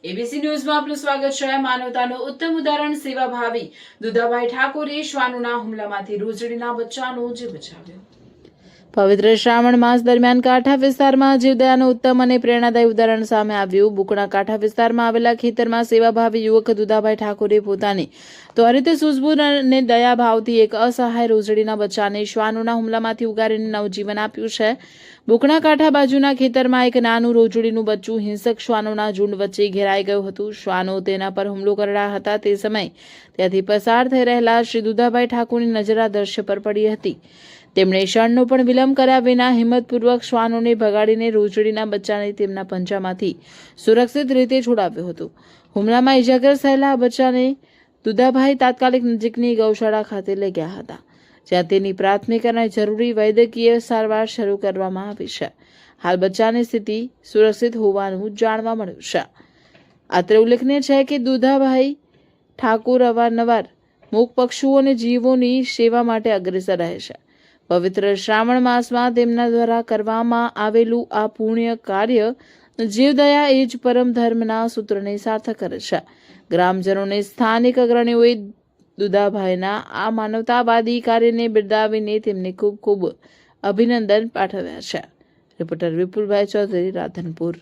ABC ન્યૂઝમાં આપનું સ્વાગત છે। માનવતાનું ઉત્તમ ઉદાહરણ સેવાભાવી દુધાભાઈ ઠાકોરે શ્વાનોના હુમલામાંથી રોજડીના બચ્ચાનો જીવ બચાવ્યો। પવિત્ર શ્રાવણ માસ દરમિયાન કાંઠા વિસ્તારમાં જીવદયાનું ઉત્તમ અને પ્રેરણાદાયી ઉદાહરણ સામે આવ્યું। બુકણા કાંઠા વિસ્તારમાં આવેલા ખેતરમાં સેવાભાવી યુવક દુધાભાઈ ઠાકોરે પોતાની ત્વરિત સૂઝબૂછ અને દયાભાવથી એક અસહાય રોજડીના બચ્ચાને શ્વાનોના હુમલામાંથી ઉગારીને નવજીવન આપ્યું છે। બુકણા કાંઠા બાજુના ખેતરમાં એક નાનું રોજડીનું બચ્ચું હિંસક શ્વાનોના ઝુંડ વચ્ચે ઘેરાઈ ગયું હતું। શ્વાનો તેના પર હુમલો કરી રહ્યા હતા તે સમયે ત્યાંથી પસાર થઈ રહેલા શ્રી દુધાભાઈ ઠાકોરની નજર આ દ્રશ્ય પર પડી હતી। તેમણે ક્ષણનો પણ વિલંબ કર્યા વિના હિંમતપૂર્વક શ્વાનોને ભગાડીને રોજડીના બચ્ચાને તેમના પંજામાંથી સુરક્ષિત રીતે છોડાવ્યો હતો। હુમલામાં ઇજાગ્રસ્ત થયેલા બચ્ચાને દુધાભાઈ તાત્કાલિક નજીકની ગૌશાળા ખાતે લઈ ગયા હતા, જ્યાં તેની પ્રાથમિક અને જરૂરી વૈદ્યકીય સારવાર શરૂ કરવામાં આવી છે। હાલ બચ્ચાની સ્થિતિ સુરક્ષિત હોવાનું જાણવા મળ્યું છે। અત્રે ઉલ્લેખનીય છે કે દુધાભાઈ ઠાકોર અવારનવાર મૂક પશુઓ અને જીવોની સેવા માટે અગ્રેસર રહે છે। પવિત્ર શ્રાવણ માસમાં તેમના દ્વારા કરવામાં આવેલું આ પુણ્ય કાર્ય જીવદયા એ જ પરમ ધર્મના સૂત્રને સાર્થક કરે છે। ગ્રામજનોને સ્થાનિક અગ્રણીઓએ દુધાભાઈના આ માનવતાવાદી કાર્યને બિરદાવીને તેમને ખૂબ ખૂબ અભિનંદન પાઠવ્યા છે। રિપોર્ટર વિપુલભાઈ ચૌધરી, રાધનપુર।